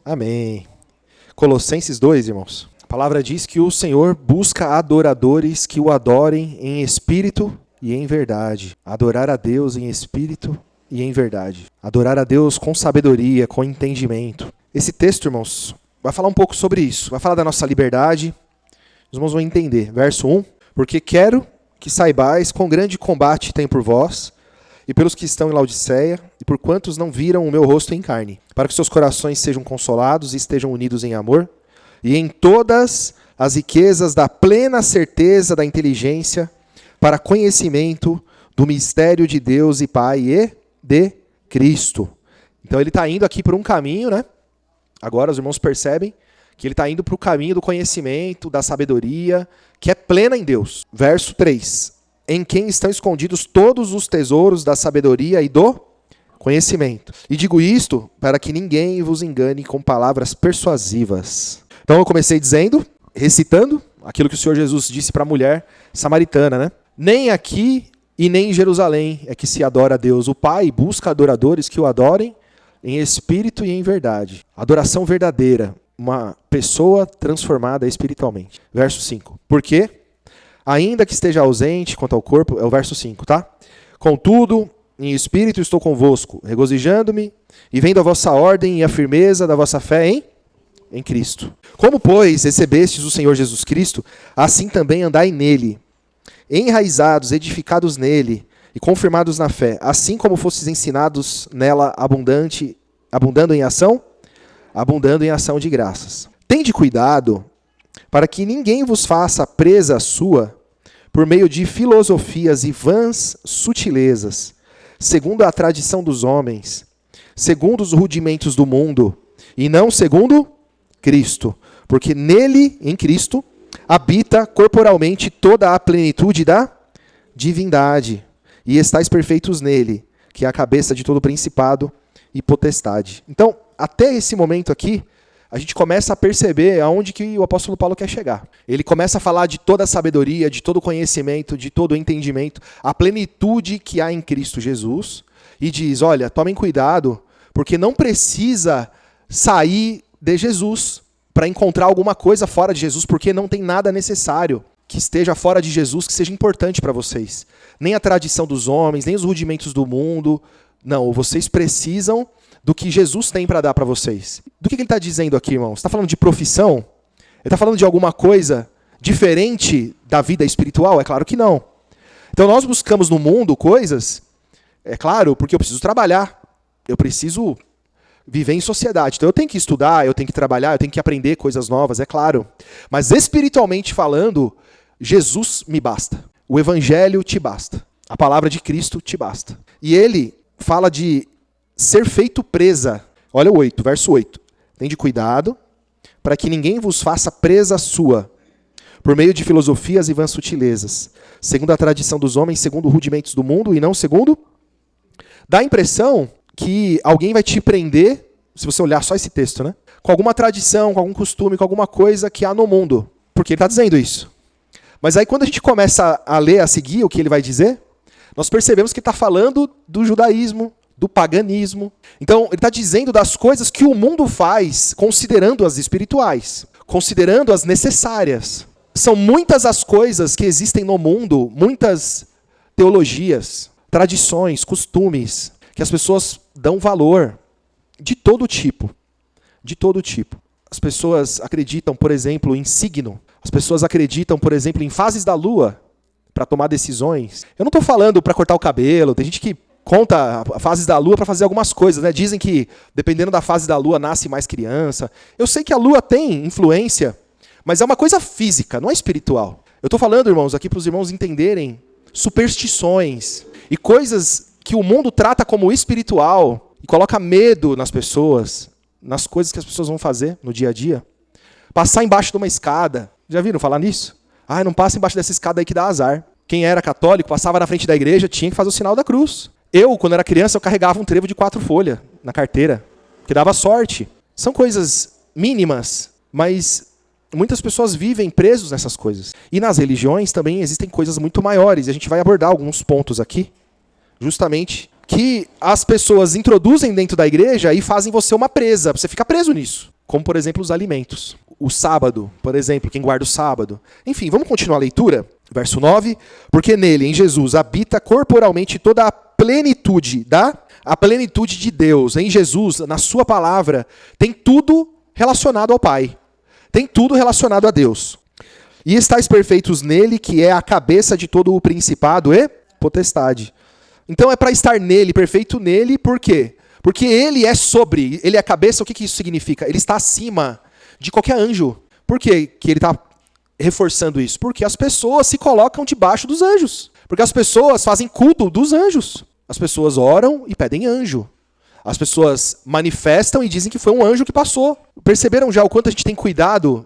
Amém. Colossenses 2, irmãos. A palavra diz que o Senhor busca adoradores que o adorem em espírito e em verdade. Adorar a Deus em espírito e em verdade. Adorar a Deus com sabedoria, com entendimento. Esse texto, irmãos, vai falar um pouco sobre isso. Vai falar da nossa liberdade. Os irmãos vão entender. Verso 1. Porque quero que saibais quão grande combate tem por vós e pelos que estão em Laodiceia, e por quantos não viram o meu rosto em carne, para que seus corações sejam consolados e estejam unidos em amor, e em todas as riquezas da plena certeza da inteligência, para conhecimento do mistério de Deus e Pai e de Cristo. Então ele está indo aqui por um caminho, né? Agora os irmãos percebem que ele está indo para o caminho do conhecimento, da sabedoria, que é plena em Deus. Verso 3. Em quem estão escondidos todos os tesouros da sabedoria e do conhecimento. E digo isto para que ninguém vos engane com palavras persuasivas. Então eu comecei dizendo, recitando, aquilo que o Senhor Jesus disse para a mulher samaritana, né? Nem aqui e nem em Jerusalém é que se adora a Deus. O Pai busca adoradores que o adorem em espírito e em verdade. Adoração verdadeira. Uma pessoa transformada espiritualmente. Verso 5. Porque, ainda que esteja ausente quanto ao corpo, é o verso 5, tá? Contudo, em espírito estou convosco, regozijando-me e vendo a vossa ordem e a firmeza da vossa fé em Cristo. Como, pois, recebestes o Senhor Jesus Cristo, assim também andai nele, enraizados, edificados nele e confirmados na fé, assim como fostes ensinados nela abundando em ação de graças. Tende cuidado para que ninguém vos faça presa sua por meio de filosofias e vãs sutilezas, segundo a tradição dos homens, segundo os rudimentos do mundo, e não segundo Cristo, porque nele, em Cristo, habita corporalmente toda a plenitude da divindade, e estáis perfeitos nele, que é a cabeça de todo principado e potestade. Então, até esse momento aqui, a gente começa a perceber aonde que o apóstolo Paulo quer chegar. Ele começa a falar de toda a sabedoria, de todo o conhecimento, de todo o entendimento, a plenitude que há em Cristo Jesus, e diz, olha, tomem cuidado, porque não precisa sair de Jesus para encontrar alguma coisa fora de Jesus, porque não tem nada necessário que esteja fora de Jesus que seja importante para vocês. Nem a tradição dos homens, nem os rudimentos do mundo. Não, vocês precisam do que Jesus tem para dar para vocês. Do que ele está dizendo aqui, irmãos? Está falando de profissão? Ele está falando de alguma coisa diferente da vida espiritual? É claro que não. Então nós buscamos no mundo coisas, é claro, porque eu preciso trabalhar. Eu preciso viver em sociedade. Então eu tenho que estudar, eu tenho que trabalhar, eu tenho que aprender coisas novas, é claro. Mas espiritualmente falando, Jesus me basta. O Evangelho te basta. A palavra de Cristo te basta. E ele fala de ser feito presa. Olha o 8, verso 8. Tende cuidado para que ninguém vos faça presa sua, por meio de filosofias e vãs sutilezas, segundo a tradição dos homens, segundo rudimentos do mundo, e não segundo. Dá a impressão que alguém vai te prender, se você olhar só esse texto, né? Com alguma tradição, com algum costume, com alguma coisa que há no mundo. Porque ele está dizendo isso. Mas aí quando a gente começa a ler, a seguir o que ele vai dizer, nós percebemos que está falando do judaísmo, do paganismo. Então, ele está dizendo das coisas que o mundo faz, considerando as espirituais, considerando as necessárias. São muitas as coisas que existem no mundo, muitas teologias, tradições, costumes, que as pessoas dão valor de todo tipo. De todo tipo. As pessoas acreditam, por exemplo, em signo. As pessoas acreditam, por exemplo, em fases da lua para tomar decisões. Eu não estou falando para cortar o cabelo. Tem gente que conta fases da lua para fazer algumas coisas, né? Dizem que, dependendo da fase da lua, nasce mais criança. Eu sei que a lua tem influência, mas é uma coisa física, não é espiritual. Eu estou falando, irmãos, aqui para os irmãos entenderem superstições e coisas que o mundo trata como espiritual e coloca medo nas pessoas, nas coisas que as pessoas vão fazer no dia a dia. Passar embaixo de uma escada. Já viram falar nisso? Ah, não passa embaixo dessa escada aí que dá azar. Quem era católico, passava na frente da igreja, tinha que fazer o sinal da cruz. Eu, quando era criança, eu carregava um trevo de 4 folhas na carteira, que dava sorte. São coisas mínimas, mas muitas pessoas vivem presos nessas coisas. E nas religiões também existem coisas muito maiores. E a gente vai abordar alguns pontos aqui, justamente, que as pessoas introduzem dentro da igreja e fazem você uma presa. Você fica preso nisso. Como, por exemplo, os alimentos. O sábado, por exemplo, quem guarda o sábado. Enfim, vamos continuar a leitura? Verso 9. Porque nele, em Jesus, habita corporalmente toda a plenitude de Deus. Em Jesus, na sua palavra, tem tudo relacionado ao Pai. Tem tudo relacionado a Deus. E estáis perfeitos nele, que é a cabeça de todo o principado e potestade. Então é para estar nele, perfeito nele, por quê? Porque ele é sobre, ele é a cabeça, o que isso significa? Ele está acima de qualquer anjo. Por quê que ele está reforçando isso? Porque as pessoas se colocam debaixo dos anjos. Porque as pessoas fazem culto dos anjos. As pessoas oram e pedem anjo. As pessoas manifestam e dizem que foi um anjo que passou. Perceberam já o quanto a gente tem cuidado?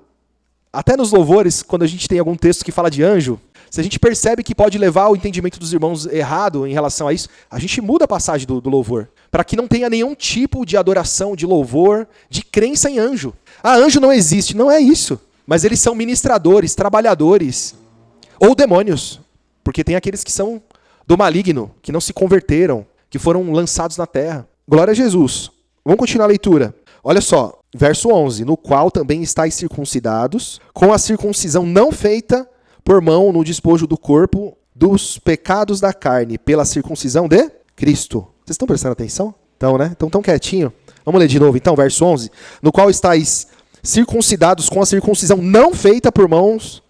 Até nos louvores, quando a gente tem algum texto que fala de anjo, se a gente percebe que pode levar o entendimento dos irmãos errado em relação a isso, a gente muda a passagem do louvor, para que não tenha nenhum tipo de adoração, de louvor, de crença em anjo. Ah, anjo não existe. Não é isso. Mas eles são ministradores, trabalhadores, ou demônios, porque tem aqueles que são do maligno, que não se converteram, que foram lançados na terra. Glória a Jesus. Vamos continuar a leitura. Olha só, verso 11. No qual também estáis circuncidados, com a circuncisão não feita por mão no despojo do corpo dos pecados da carne, pela circuncisão de Cristo. Vocês estão prestando atenção? Então, né? Então, tão quietinho. Vamos ler de novo, então, verso 11. No qual estáis circuncidados com a circuncisão não feita por mãos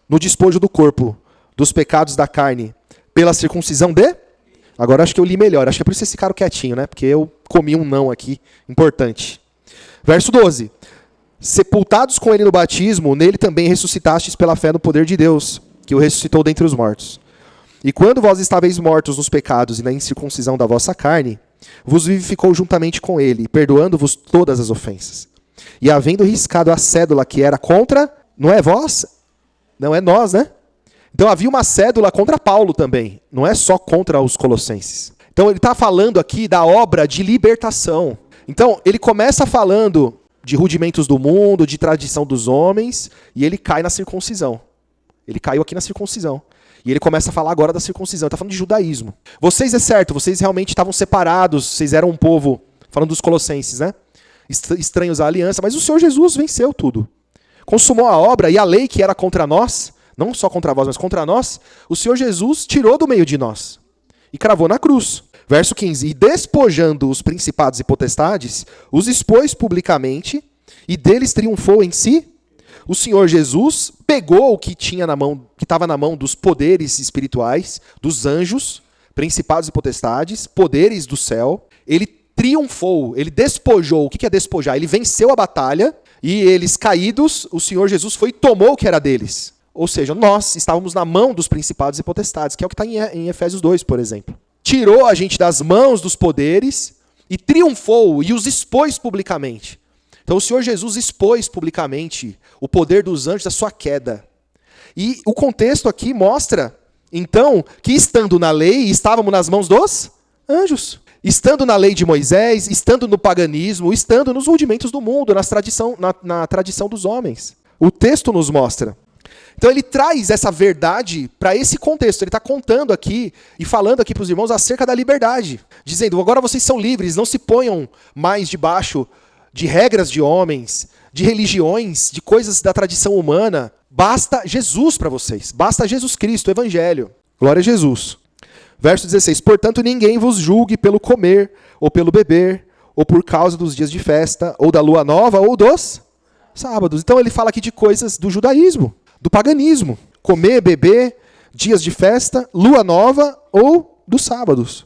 no despojo do corpo dos pecados da carne, pela circuncisão de... Agora acho que eu li melhor. Acho que é por isso que vocês ficaram quietinhos, né? Porque eu comi um não aqui, importante. Verso 12. Sepultados com ele no batismo, nele também ressuscitastes pela fé no poder de Deus, que o ressuscitou dentre os mortos. E quando vós estáveis mortos nos pecados e na incircuncisão da vossa carne, vos vivificou juntamente com ele, perdoando-vos todas as ofensas. E havendo riscado a cédula que era contra... Não é vós? Não é nós, né? Então havia uma cédula contra Paulo também, não é só contra os colossenses. Então ele está falando aqui da obra de libertação. Então ele começa falando de rudimentos do mundo, de tradição dos homens, e ele cai na circuncisão. Ele caiu aqui na circuncisão. E ele começa a falar agora da circuncisão, está falando de judaísmo. Vocês, é certo, vocês realmente estavam separados, vocês eram um povo, falando dos colossenses, né? Estranhos à aliança, mas o Senhor Jesus venceu tudo. Consumou a obra e a lei que era contra nós, não só contra vós, mas contra nós, o Senhor Jesus tirou do meio de nós e cravou na cruz. Verso 15. E despojando os principados e potestades, os expôs publicamente e deles triunfou em si. O Senhor Jesus pegou o que tinha na mão, que estava na mão dos poderes espirituais, dos anjos, principados e potestades, poderes do céu. Ele triunfou, ele despojou. O que é despojar? Ele venceu a batalha e eles caídos, o Senhor Jesus foi e tomou o que era deles. Ou seja, nós estávamos na mão dos principados e potestades, que é o que está em Efésios 2, por exemplo. Tirou a gente das mãos dos poderes e triunfou e os expôs publicamente. Então o Senhor Jesus expôs publicamente o poder dos anjos da sua queda. E o contexto aqui mostra, então, que estando na lei, estávamos nas mãos dos anjos. Estando na lei de Moisés, estando no paganismo, estando nos rudimentos do mundo, na tradição dos homens. O texto nos mostra. Então ele traz essa verdade para esse contexto. Ele está contando aqui e falando aqui para os irmãos acerca da liberdade. Dizendo, agora vocês são livres, não se ponham mais debaixo de regras de homens, de religiões, de coisas da tradição humana. Basta Jesus para vocês. Basta Jesus Cristo, o Evangelho. Glória a Jesus. Verso 16. Portanto, ninguém vos julgue pelo comer, ou pelo beber, ou por causa dos dias de festa, ou da lua nova, ou dos sábados. Então ele fala aqui de coisas do judaísmo, do paganismo. Comer, beber, dias de festa, lua nova ou dos sábados.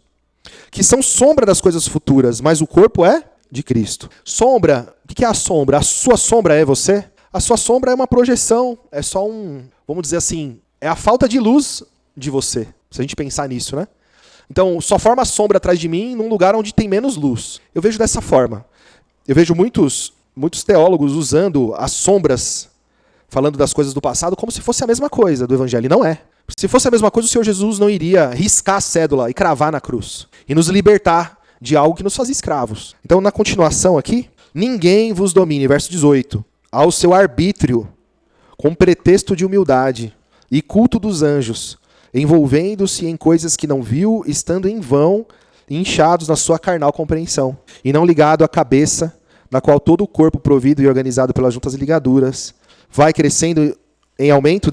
Que são sombra das coisas futuras, mas o corpo é de Cristo. Sombra, o que é a sombra? A sua sombra é você? A sua sombra é uma projeção, é só vamos dizer assim, é a falta de luz de você. Se a gente pensar nisso, né? Então, só forma sombra atrás de mim num lugar onde tem menos luz. Eu vejo dessa forma. Eu vejo muitos teólogos usando as sombras, falando das coisas do passado, como se fosse a mesma coisa do Evangelho. E não é. Se fosse a mesma coisa, o Senhor Jesus não iria riscar a cédula e cravar na cruz. E nos libertar de algo que nos fazia escravos. Então, na continuação aqui, ninguém vos domine, verso 18, ao seu arbítrio, com pretexto de humildade e culto dos anjos, envolvendo-se em coisas que não viu, estando em vão e inchados na sua carnal compreensão, e não ligado à cabeça, na qual todo o corpo provido e organizado pelas juntas e ligaduras vai crescendo em aumento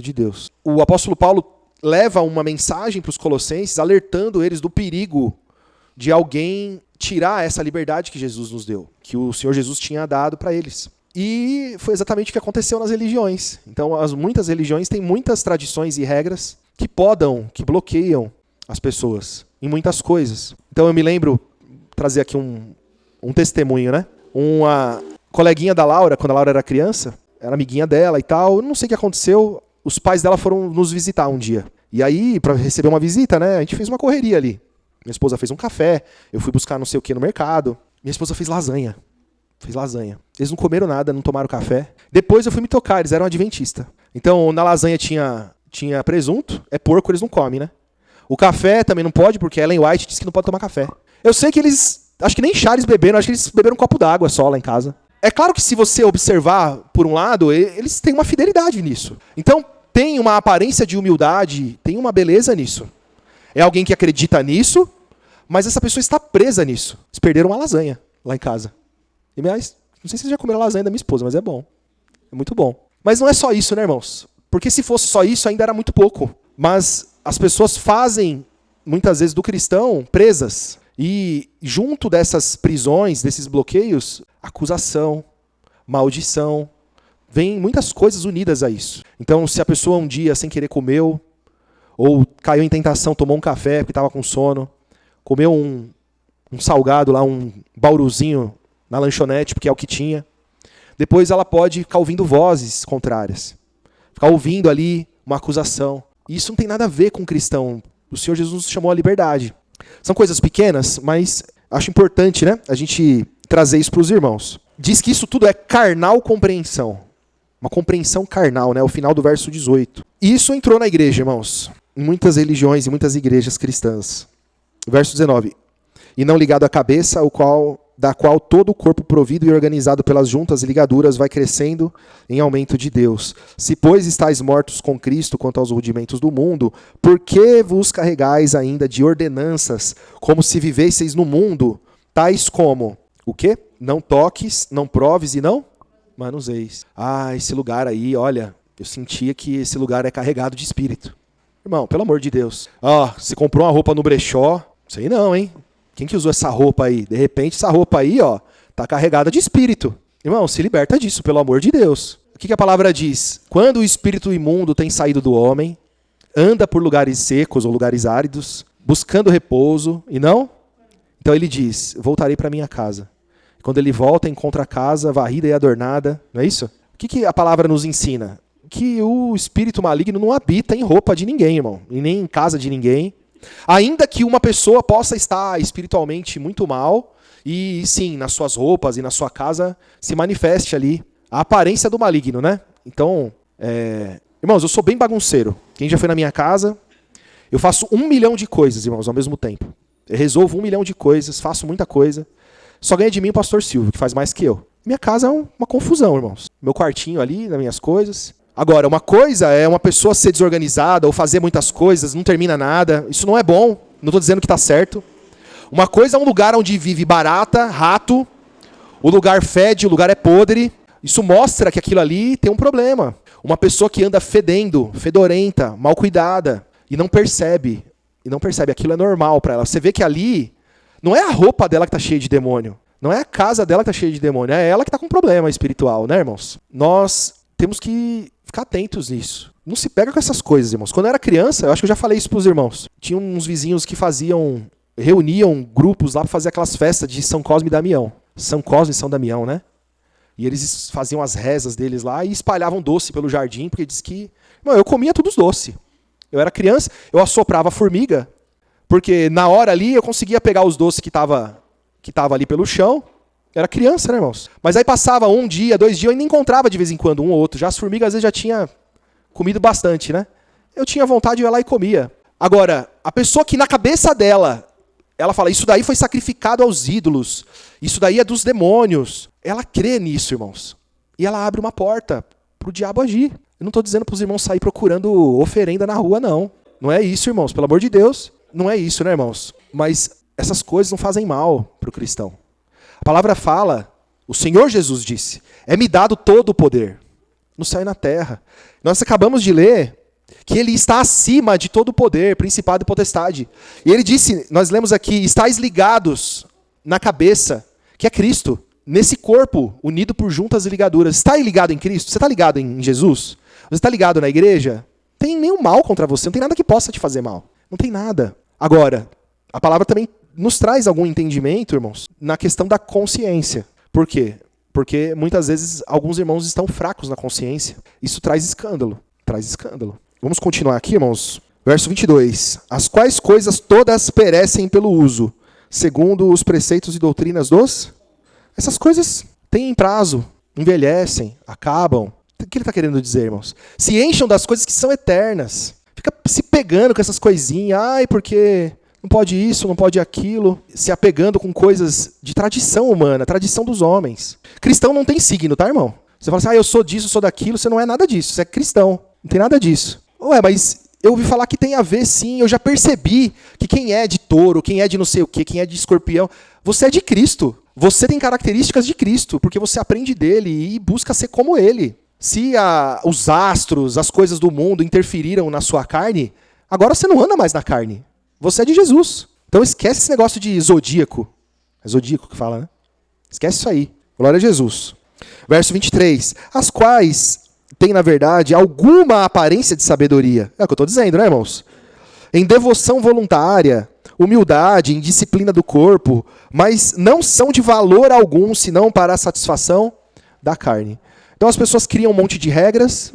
de Deus. O apóstolo Paulo leva uma mensagem para os colossenses, alertando eles do perigo de alguém tirar essa liberdade que Jesus nos deu, que o Senhor Jesus tinha dado para eles. E foi exatamente o que aconteceu nas religiões. Então, muitas religiões têm muitas tradições e regras que que bloqueiam as pessoas em muitas coisas. Então, eu me lembro, trazer aqui um testemunho, né? Uma coleguinha da Laura, quando a Laura era criança, era amiguinha dela e tal, eu não sei o que aconteceu, os pais dela foram nos visitar um dia. E aí, para receber uma visita, né, a gente fez uma correria ali. Minha esposa fez um café, eu fui buscar não sei o que no mercado. Minha esposa fez lasanha. Eles não comeram nada, não tomaram café. Depois eu fui me tocar, eles eram adventistas. Então, na lasanha tinha presunto, é porco, eles não comem, né? O café também não pode, porque Ellen White disse que não pode tomar café. Eu sei que eles, acho que nem chá eles beberam, acho que eles beberam um copo d'água só lá em casa. É claro que se você observar, por um lado, eles têm uma fidelidade nisso. Então, tem uma aparência de humildade, tem uma beleza nisso. É alguém que acredita nisso, mas essa pessoa está presa nisso. Eles perderam uma lasanha lá em casa. E, aliás, não sei se vocês já comeram a lasanha da minha esposa, mas é bom. É muito bom. Mas não é só isso, né, irmãos? Porque se fosse só isso, ainda era muito pouco. Mas as pessoas fazem, muitas vezes, do cristão presas. E junto dessas prisões, desses bloqueios, acusação, maldição, vem muitas coisas unidas a isso. Então, se a pessoa um dia, sem querer, comeu, ou caiu em tentação, tomou um café porque estava com sono, comeu um salgado lá, um bauruzinho na lanchonete, porque é o que tinha, depois ela pode ficar ouvindo vozes contrárias, ficar ouvindo ali uma acusação. E isso não tem nada a ver com o cristão. O Senhor Jesus nos chamou à liberdade. São coisas pequenas, mas acho importante, né, a gente trazer isso para os irmãos. Diz que isso tudo é carnal compreensão. Uma compreensão carnal, né? O final do verso 18. E isso entrou na igreja, irmãos. Em muitas religiões e muitas igrejas cristãs. Verso 19. E não ligado à cabeça, da qual todo o corpo provido e organizado pelas juntas e ligaduras vai crescendo em aumento de Deus. Se, pois, estáis mortos com Cristo quanto aos rudimentos do mundo, por que vos carregais ainda de ordenanças, como se vivesseis no mundo, tais como, o quê? Não toques, não proves e não manuseis. Ah, esse lugar aí, olha, eu sentia que esse lugar é carregado de espírito. Irmão, pelo amor de Deus. Você comprou uma roupa no brechó, sei não, hein? Quem que usou essa roupa aí? De repente, essa roupa aí, tá carregada de espírito. Irmão, se liberta disso, pelo amor de Deus. O que a palavra diz? Quando o espírito imundo tem saído do homem, anda por lugares secos ou lugares áridos, buscando repouso, e não? Então ele diz, voltarei para minha casa. Quando ele volta, encontra a casa varrida e adornada. Não é isso? O que a palavra nos ensina? Que o espírito maligno não habita em roupa de ninguém, irmão. E nem em casa de ninguém. Ainda que uma pessoa possa estar espiritualmente muito mal, e sim, nas suas roupas e na sua casa, se manifeste ali a aparência do maligno, né? Então, irmãos, eu sou bem bagunceiro. Quem já foi na minha casa, eu faço 1 milhão de coisas, irmãos, ao mesmo tempo. Eu resolvo 1 milhão de coisas, faço muita coisa. Só ganha de mim o pastor Silvio, que faz mais que eu. Minha casa é uma confusão, irmãos. Meu quartinho ali, nas minhas coisas. Agora, uma coisa é uma pessoa ser desorganizada ou fazer muitas coisas, não termina nada. Isso não é bom, não estou dizendo que está certo. Uma coisa é um lugar onde vive barata, rato, o lugar fede, o lugar é podre. Isso mostra que aquilo ali tem um problema. Uma pessoa que anda fedendo, fedorenta, mal cuidada, e não percebe, aquilo é normal para ela. Você vê que ali não é a roupa dela que está cheia de demônio, não é a casa dela que está cheia de demônio, é ela que está com problema espiritual, né, irmãos? Nós temos que ficar atentos nisso. Não se pega com essas coisas, irmãos. Quando eu era criança, eu acho que eu já falei isso para os irmãos. Tinha uns vizinhos que reuniam grupos lá para fazer aquelas festas de São Cosme e Damião. São Cosme e São Damião, né? E eles faziam as rezas deles lá e espalhavam doce pelo jardim, porque diz que... eu comia todos os doces. Eu era criança, eu assoprava a formiga, porque na hora ali eu conseguia pegar os doces que tava ali pelo chão. Eu era criança, né, irmãos? Mas aí passava 1 dia, 2 dias, eu ainda encontrava de vez em quando um ou outro. Já as formigas às vezes já tinha comido bastante, né? Eu tinha vontade de ir lá e comia. Agora, a pessoa que na cabeça dela, ela fala, isso daí foi sacrificado aos ídolos, isso daí é dos demônios. Ela crê nisso, irmãos. E ela abre uma porta para o diabo agir. Eu não estou dizendo para os irmãos sair procurando oferenda na rua, não. Não é isso, irmãos, pelo amor de Deus. Não é isso, né, irmãos? Mas essas coisas não fazem mal para o cristão. A palavra fala, o Senhor Jesus disse, é-me dado todo o poder, no céu e na terra. Nós acabamos de ler que ele está acima de todo o poder, principado e potestade. E ele disse, nós lemos aqui, estáis ligados na cabeça, que é Cristo, nesse corpo unido por juntas e ligaduras. Está ligado em Cristo? Você está ligado em Jesus? Você está ligado na igreja? Não tem nenhum mal contra você, não tem nada que possa te fazer mal. Não tem nada. Agora, a palavra também nos traz algum entendimento, irmãos, na questão da consciência. Por quê? Porque muitas vezes alguns irmãos estão fracos na consciência. Isso traz escândalo. Traz escândalo. Vamos continuar aqui, irmãos. Verso 22. As quais coisas todas perecem pelo uso, segundo os preceitos e doutrinas dos... Essas coisas têm prazo, envelhecem, acabam. O que ele está querendo dizer, irmãos? Se encham das coisas que são eternas. Fica se pegando com essas coisinhas. Ai, porque não pode isso, não pode aquilo. Se apegando com coisas de tradição humana, tradição dos homens. Cristão não tem signo, tá, irmão? Você fala assim, eu sou disso, eu sou daquilo. Você não é nada disso, você é cristão. Não tem nada disso. Ué, mas eu ouvi falar que tem a ver, sim. Eu já percebi que quem é de touro, quem é de não sei o quê, quem é de escorpião, você é de Cristo. Você tem características de Cristo, porque você aprende dele e busca ser como ele. Se os astros, as coisas do mundo interferiram na sua carne, agora você não anda mais na carne. Você é de Jesus. Então esquece esse negócio de zodíaco. É zodíaco que fala, né? Esquece isso aí. Glória a Jesus. Verso 23. As quais têm, na verdade, alguma aparência de sabedoria. É o que eu estou dizendo, né, irmãos? Em devoção voluntária, humildade, em disciplina do corpo, mas não são de valor algum, senão para a satisfação da carne. Então as pessoas criam um monte de regras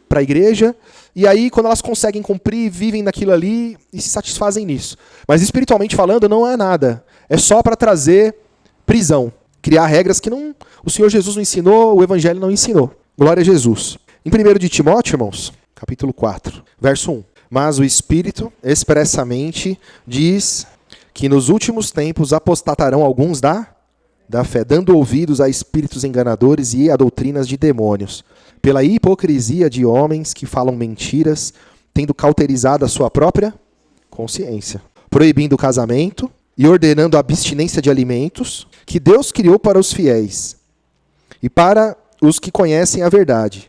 para a igreja, e aí quando elas conseguem cumprir, vivem naquilo ali e se satisfazem nisso. Mas espiritualmente falando, não é nada. É só para trazer prisão. Criar regras que não, o Senhor Jesus não ensinou, o Evangelho não ensinou. Glória a Jesus. Em 1 de Timóteo, irmãos, capítulo 4, verso 1. Mas o Espírito expressamente diz que nos últimos tempos apostatarão alguns da fé, dando ouvidos a espíritos enganadores e a doutrinas de demônios, pela hipocrisia de homens que falam mentiras, tendo cauterizado a sua própria consciência, proibindo o casamento e ordenando a abstinência de alimentos que Deus criou para os fiéis e para os que conhecem a verdade,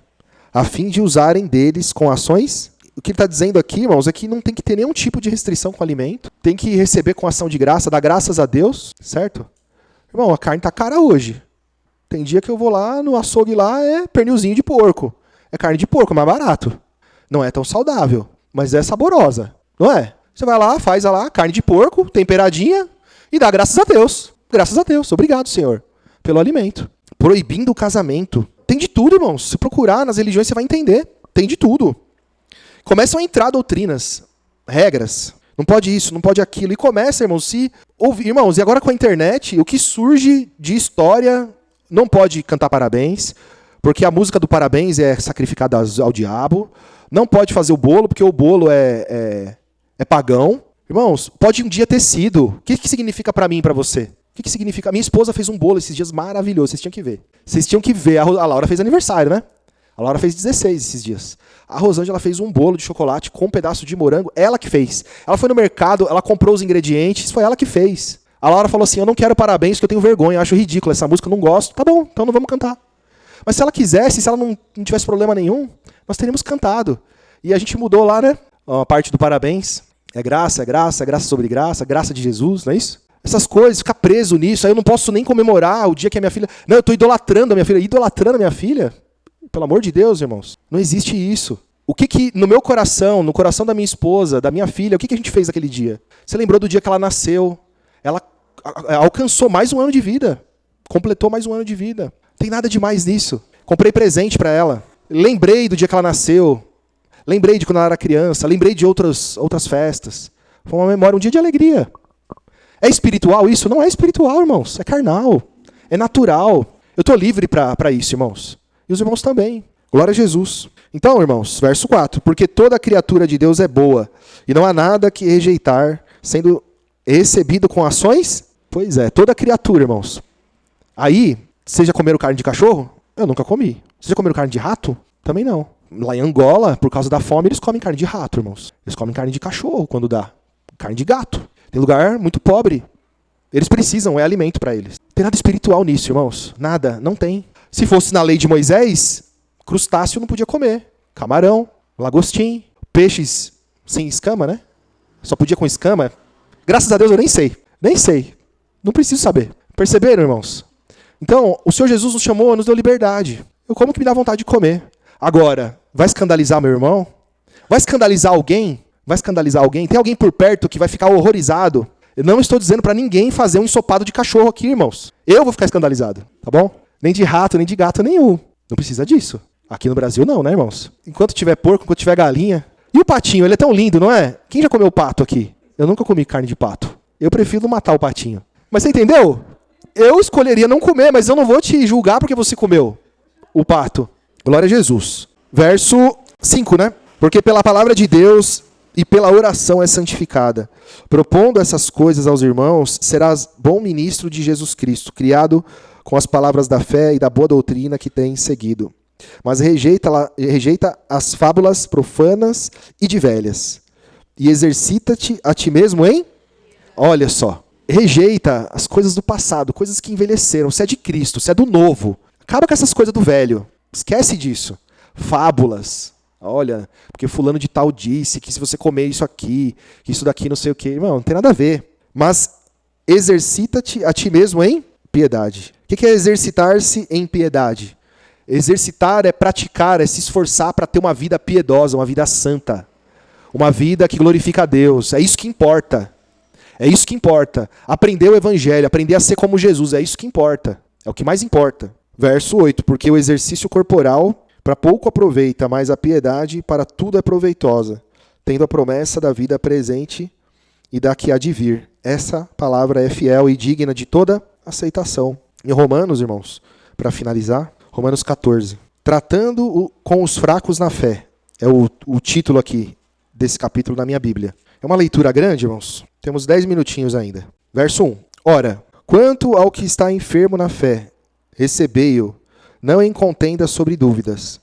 a fim de usarem deles com ações. O que ele está dizendo aqui, irmãos, é que não tem que ter nenhum tipo de restrição com o alimento. Tem que receber com ação de graça, dar graças a Deus, certo? Irmão, a carne está cara hoje. Tem dia que eu vou lá no açougue lá, é pernilzinho de porco. É carne de porco, é mais barato. Não é tão saudável, mas é saborosa, não é? Você vai lá, faz lá, carne de porco, temperadinha, e dá graças a Deus. Graças a Deus. Obrigado, Senhor, pelo alimento. Proibindo o casamento. Tem de tudo, irmãos. Se procurar nas religiões, você vai entender. Tem de tudo. Começam a entrar doutrinas, regras. Não pode isso, não pode aquilo. E começa, irmãos, se ouvir. Irmãos, e agora com a internet, o que surge de história, não pode cantar parabéns, porque a música do parabéns é sacrificada ao diabo. Não pode fazer o bolo, porque o bolo é pagão. Irmãos, pode um dia ter sido. O que significa para mim e para você? O que significa? Minha esposa fez um bolo esses dias maravilhoso, vocês tinham que ver. Vocês tinham que ver. A Laura fez aniversário, né? A Laura fez 16 esses dias. A Rosângela fez um bolo de chocolate com um pedaço de morango. Ela que fez. Ela foi no mercado, ela comprou os ingredientes, foi ela que fez. A Laura falou assim, eu não quero parabéns porque eu tenho vergonha, eu acho ridículo essa música, eu não gosto. Tá bom, então não vamos cantar. Mas se ela quisesse, se ela não tivesse problema nenhum, nós teríamos cantado. E a gente mudou lá, né? A parte do parabéns. É graça sobre graça, graça de Jesus, não é isso? Essas coisas, ficar preso nisso, aí eu não posso nem comemorar o dia que a minha filha... Não, eu estou idolatrando a minha filha. Idolatrando a minha filha? Pelo amor de Deus, irmãos. Não existe isso. O que no meu coração, no coração da minha esposa, da minha filha, o que a gente fez aquele dia? Você lembrou do dia que ela nasceu? Ela alcançou mais um ano de vida. Completou mais um ano de vida. Não tem nada demais nisso. Comprei presente para ela. Lembrei do dia que ela nasceu. Lembrei de quando ela era criança. Lembrei de outras festas. Foi uma memória, um dia de alegria. É espiritual isso? Não é espiritual, irmãos. É carnal. É natural. Eu estou livre para isso, irmãos. E os irmãos também. Glória a Jesus. Então, irmãos, verso 4. Porque toda criatura de Deus é boa, e não há nada que rejeitar, sendo recebido com ações? Pois é, toda criatura, irmãos. Aí, vocês já comeram carne de cachorro? Eu nunca comi. Vocês já comeram carne de rato? Também não. Lá em Angola, por causa da fome, eles comem carne de rato, irmãos. Eles comem carne de cachorro quando dá. Carne de gato. Tem lugar muito pobre. Eles precisam, é alimento para eles. Não tem nada espiritual nisso, irmãos. Nada, não tem. Se fosse na lei de Moisés, crustáceo não podia comer. Camarão, lagostim, peixes sem escama, né? Só podia com escama. Graças a Deus eu nem sei. Nem sei. Não preciso saber. Perceberam, irmãos? Então, o Senhor Jesus nos chamou, nos deu liberdade. Eu como que me dá vontade de comer. Agora, vai escandalizar meu irmão? Vai escandalizar alguém? Vai escandalizar alguém? Tem alguém por perto que vai ficar horrorizado? Eu não estou dizendo para ninguém fazer um ensopado de cachorro aqui, irmãos. Eu vou ficar escandalizado, tá bom? Nem de rato, nem de gato nenhum. Não precisa disso. Aqui no Brasil não, né, irmãos? Enquanto tiver porco, enquanto tiver galinha. E o patinho, ele é tão lindo, não é? Quem já comeu pato aqui? Eu nunca comi carne de pato. Eu prefiro matar o patinho. Mas você entendeu? Eu escolheria não comer, mas eu não vou te julgar porque você comeu o pato. Glória a Jesus. Verso 5, né? Porque pela palavra de Deus e pela oração é santificada. Propondo essas coisas aos irmãos, serás bom ministro de Jesus Cristo, criado com as palavras da fé e da boa doutrina que tens seguido. Mas rejeita as fábulas profanas e de velhas. E exercita-te a ti mesmo em... Olha só. Rejeita as coisas do passado, coisas que envelheceram. Você é de Cristo, você é do novo. Acaba com essas coisas do velho. Esquece disso. Fábulas. Olha, porque fulano de tal disse que se você comer isso aqui, isso daqui não sei o quê. Irmão, não tem nada a ver. Mas exercita-te a ti mesmo em piedade. O que é exercitar-se em piedade? Exercitar é praticar, é se esforçar para ter uma vida piedosa, uma vida santa. Uma vida que glorifica a Deus. É isso que importa. É isso que importa. Aprender o evangelho, aprender a ser como Jesus, é isso que importa. É o que mais importa. Verso 8, porque o exercício corporal para pouco aproveita, mas a piedade para tudo é proveitosa, tendo a promessa da vida presente e da que há de vir. Essa palavra é fiel e digna de toda aceitação. Em Romanos, irmãos, para finalizar, Romanos 14. Tratando com os fracos na fé. É o título aqui desse capítulo na minha Bíblia. É uma leitura grande, irmãos. Temos 10 minutinhos ainda. Verso 1. Ora, quanto ao que está enfermo na fé, recebei-o, não em contenda sobre dúvidas.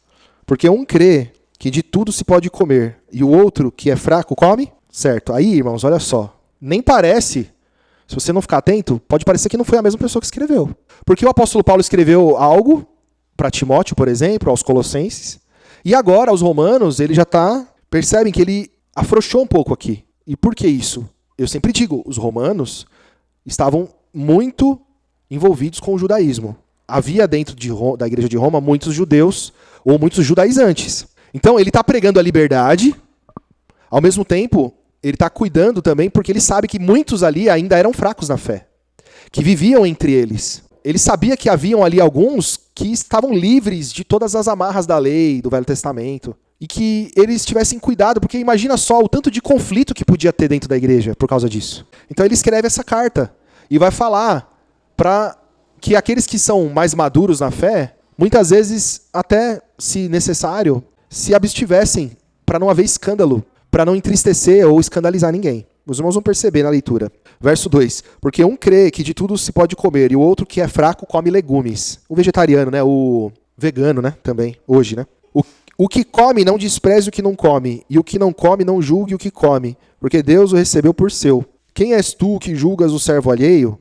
Porque um crê que de tudo se pode comer, e o outro, que é fraco, come? Certo. Aí, irmãos, olha só. Nem parece, se você não ficar atento, pode parecer que não foi a mesma pessoa que escreveu. Porque o apóstolo Paulo escreveu algo para Timóteo, por exemplo, aos Colossenses, e agora, aos Romanos, ele já está... Percebem que ele afrouxou um pouco aqui. E por que isso? Eu sempre digo, os romanos estavam muito envolvidos com o judaísmo. Havia dentro da igreja de Roma muitos judeus ou muitos judaizantes. Então ele está pregando a liberdade, ao mesmo tempo ele está cuidando também porque ele sabe que muitos ali ainda eram fracos na fé, que viviam entre eles. Ele sabia que haviam ali alguns que estavam livres de todas as amarras da lei, do Velho Testamento, e que eles tivessem cuidado, porque imagina só o tanto de conflito que podia ter dentro da igreja por causa disso. Então ele escreve essa carta e vai falar para que aqueles que são mais maduros na fé, muitas vezes, até se necessário, se abstivessem para não haver escândalo, para não entristecer ou escandalizar ninguém. Os irmãos vão perceber na leitura. Verso 2. Porque um crê que de tudo se pode comer, e o outro que é fraco come legumes. O vegetariano, né? O vegano, né? Também, hoje, né? O que come não despreze o que não come, e o que não come não julgue o que come, porque Deus o recebeu por seu. Quem és tu que julgas o servo alheio?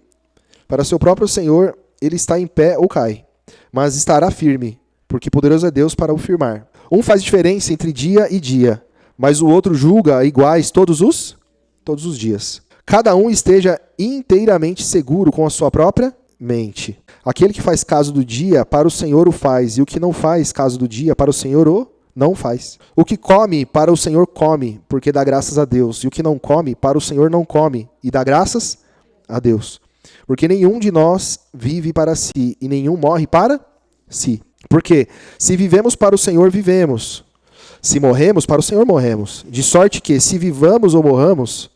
Para seu próprio Senhor ele está em pé ou cai, mas estará firme, porque poderoso é Deus para o firmar. Um faz diferença entre dia e dia, mas o outro julga iguais todos os dias. Cada um esteja inteiramente seguro com a sua própria mente. Aquele que faz caso do dia, para o Senhor o faz, e o que não faz caso do dia, para o Senhor o não faz. O que come, para o Senhor come, porque dá graças a Deus, e o que não come, para o Senhor não come, e dá graças a Deus. Porque nenhum de nós vive para si, e nenhum morre para si. Porque se vivemos para o Senhor, vivemos. Se morremos, para o Senhor morremos. De sorte que, se vivamos ou morramos,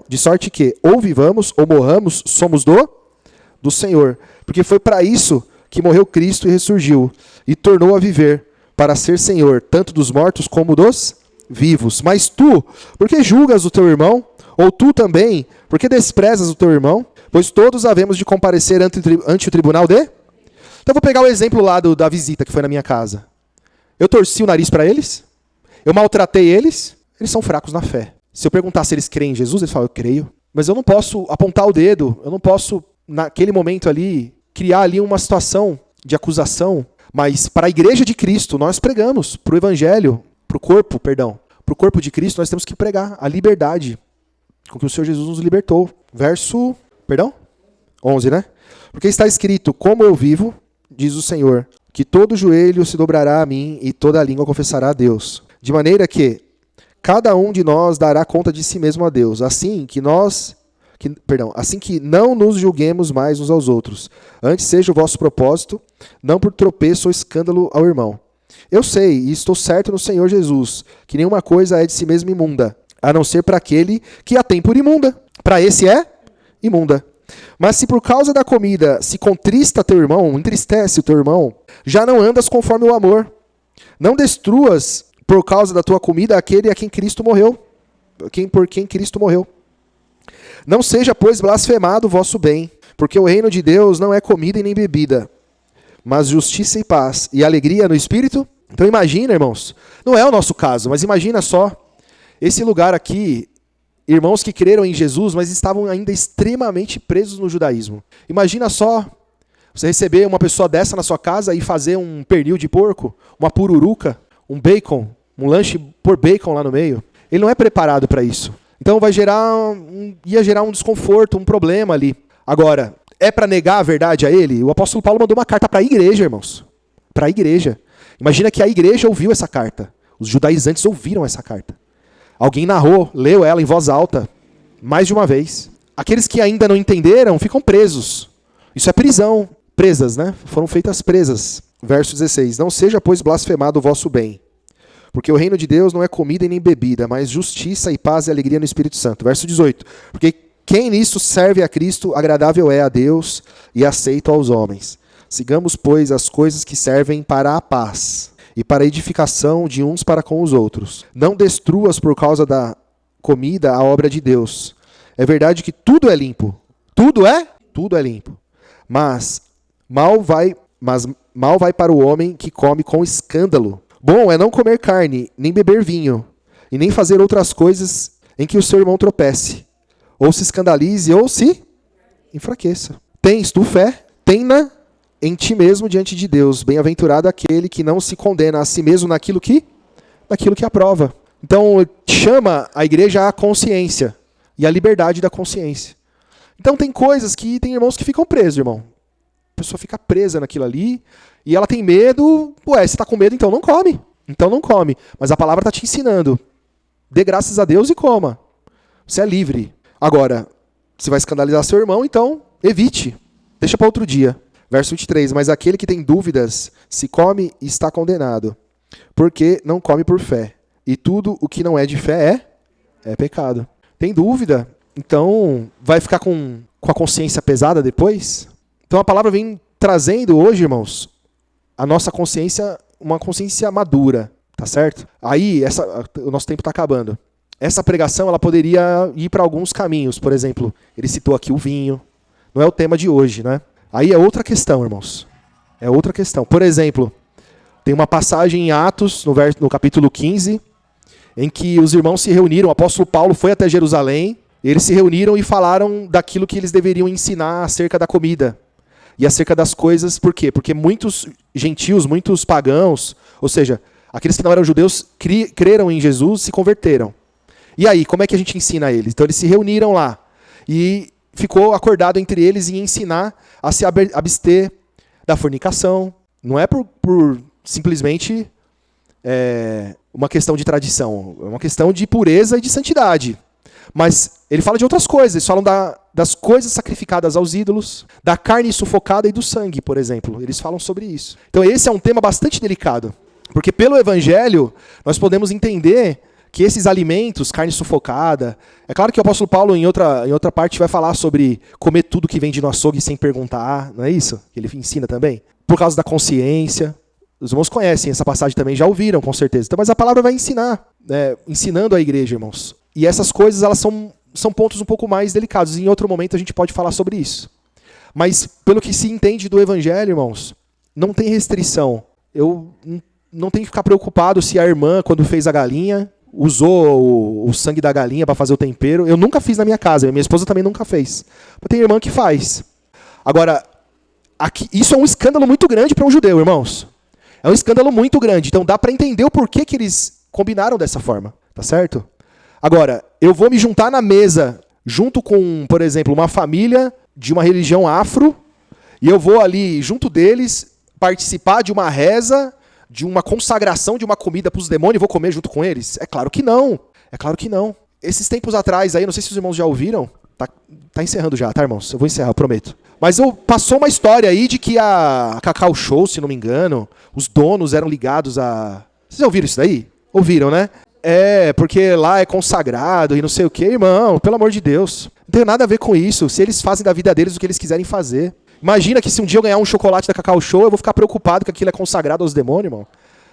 de sorte que, ou vivamos ou morramos, somos do Senhor. Porque foi para isso que morreu Cristo e ressurgiu, e tornou a viver, para ser Senhor, tanto dos mortos como dos vivos. Mas tu, por que julgas o teu irmão? Ou tu também, por que desprezas o teu irmão? Pois todos havemos de comparecer ante o tribunal de... Então eu vou pegar o exemplo lá da visita que foi na minha casa. Eu torci o nariz para eles? Eu maltratei eles? Eles são fracos na fé. Se eu perguntar se eles creem em Jesus, eles falam, eu creio. Mas eu não posso apontar o dedo, eu não posso, naquele momento ali, criar ali uma situação de acusação. Mas para a igreja de Cristo, nós pregamos, para o evangelho, para o corpo de Cristo, nós temos que pregar a liberdade com que o Senhor Jesus nos libertou. Verso, 11, né? Porque está escrito, como eu vivo, diz o Senhor, que todo joelho se dobrará a mim e toda língua confessará a Deus. De maneira que cada um de nós dará conta de si mesmo a Deus, assim que não nos julguemos mais uns aos outros. Antes seja o vosso propósito, não por tropeço ou escândalo ao irmão. Eu sei, e estou certo no Senhor Jesus, que nenhuma coisa é de si mesma imunda, a não ser para aquele que a tem por imunda. Para esse é imunda. Mas se por causa da comida se contrista teu irmão, entristece o teu irmão, já não andas conforme o amor. Não destruas por causa da tua comida aquele a quem Cristo morreu, por quem Cristo morreu. Não seja, pois, blasfemado o vosso bem, porque o reino de Deus não é comida e nem bebida, mas justiça e paz e alegria no Espírito. Então imagina, irmãos, não é o nosso caso, mas imagina só, esse lugar aqui, irmãos que creram em Jesus, mas estavam ainda extremamente presos no judaísmo. Imagina só você receber uma pessoa dessa na sua casa e fazer um pernil de porco, uma pururuca, um bacon, um lanche por bacon lá no meio. Ele não é preparado para isso. Então ia gerar um desconforto, um problema ali. Agora, é para negar a verdade a ele? O apóstolo Paulo mandou uma carta para a igreja, irmãos. Para a igreja. Imagina que a igreja ouviu essa carta. Os judaizantes ouviram essa carta. Alguém narrou, leu ela em voz alta, mais de uma vez. Aqueles que ainda não entenderam ficam presos. Isso é prisão. Presas, né? Foram feitas presas. Verso 16. Não seja, pois, blasfemado o vosso bem. Porque o reino de Deus não é comida e nem bebida, mas justiça e paz e alegria no Espírito Santo. Verso 18. Porque quem nisso serve a Cristo, agradável é a Deus e aceito aos homens. Sigamos, pois, as coisas que servem para a paz e para a edificação de uns para com os outros. Não destruas por causa da comida a obra de Deus. É verdade que tudo é limpo. Tudo é limpo. Mas mal vai para o homem que come com escândalo. Bom é não comer carne, nem beber vinho, e nem fazer outras coisas em que o seu irmão tropece, ou se escandalize, ou se enfraqueça. Tens tu fé? Tem-na em ti mesmo diante de Deus. Bem-aventurado aquele que não se condena a si mesmo naquilo que aprova. Então, chama a igreja à consciência e à liberdade da consciência. Então, tem coisas que tem irmãos que ficam presos, irmão. A pessoa fica presa naquilo ali e ela tem medo. Ué, você está com medo, então não come. Então não come. Mas a palavra está te ensinando. Dê graças a Deus e coma. Você é livre. Agora, você vai escandalizar seu irmão, então evite. Deixa para outro dia. Verso 23. Mas aquele que tem dúvidas, se come, está condenado, porque não come por fé. E tudo o que não é de fé é pecado. Tem dúvida? Então vai ficar com a consciência pesada depois? Então a palavra vem trazendo hoje, irmãos, a nossa consciência, uma consciência madura, tá certo? Aí, o nosso tempo está acabando. Essa pregação ela poderia ir para alguns caminhos. Por exemplo, ele citou aqui o vinho. Não é o tema de hoje, né? Aí é outra questão, irmãos. É outra questão. Por exemplo, tem uma passagem em Atos, no capítulo 15, em que os irmãos se reuniram, o apóstolo Paulo foi até Jerusalém, eles se reuniram e falaram daquilo que eles deveriam ensinar acerca da comida. E acerca das coisas, por quê? Porque muitos gentios, muitos pagãos, ou seja, aqueles que não eram judeus, creram em Jesus, se converteram. E aí, como é que a gente ensina eles? Então eles se reuniram lá e ficou acordado entre eles em ensinar a se abster da fornicação. Não é por simplesmente uma questão de tradição, é uma questão de pureza e de santidade. Mas ele fala de outras coisas, eles falam das coisas sacrificadas aos ídolos, da carne sufocada e do sangue, por exemplo. Eles falam sobre isso. Então esse é um tema bastante delicado, porque pelo Evangelho nós podemos entender que esses alimentos, carne sufocada... É claro que o apóstolo Paulo, em outra parte, vai falar sobre comer tudo que vem de no açougue sem perguntar, não é isso? Que ele ensina também. Por causa da consciência. Os irmãos conhecem essa passagem também, já ouviram, com certeza. Então, mas a palavra vai ensinar, ensinando a igreja, irmãos. E essas coisas, elas são pontos um pouco mais delicados. Em outro momento a gente pode falar sobre isso. Mas, pelo que se entende do Evangelho, irmãos, não tem restrição. Eu não tenho que ficar preocupado se a irmã, quando fez a galinha, usou o sangue da galinha para fazer o tempero. Eu nunca fiz na minha casa, minha esposa também nunca fez. Mas tem irmã que faz. Agora, aqui, isso é um escândalo muito grande para um judeu, irmãos. É um escândalo muito grande. Então dá para entender o porquê que eles combinaram dessa forma, tá certo? Agora, eu vou me juntar na mesa junto com, por exemplo, uma família de uma religião afro, e eu vou ali, junto deles, participar de uma reza, de uma consagração de uma comida para os demônios e vou comer junto com eles? É claro que não. É claro que não. Esses tempos atrás aí, não sei se os irmãos já ouviram, tá encerrando já, tá, irmãos? Eu vou encerrar, eu prometo. Mas passou uma história aí de que a Cacau Show, se não me engano, os donos eram ligados a... Vocês já ouviram isso daí? Ouviram, né? Porque lá é consagrado e não sei o quê. Irmão, pelo amor de Deus. Não tem nada a ver com isso. Se eles fazem da vida deles o que eles quiserem fazer. Imagina que se um dia eu ganhar um chocolate da Cacau Show, eu vou ficar preocupado que aquilo é consagrado aos demônios, irmão.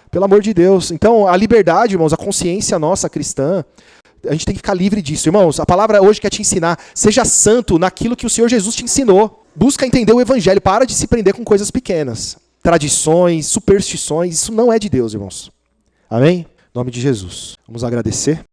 Pelo amor de Deus. Então, a liberdade, irmãos, a consciência nossa cristã, a gente tem que ficar livre disso. Irmãos, a palavra hoje quer te ensinar. Seja santo naquilo que o Senhor Jesus te ensinou. Busca entender o evangelho. Para de se prender com coisas pequenas. Tradições, superstições. Isso não é de Deus, irmãos. Amém? Em nome de Jesus. Vamos agradecer.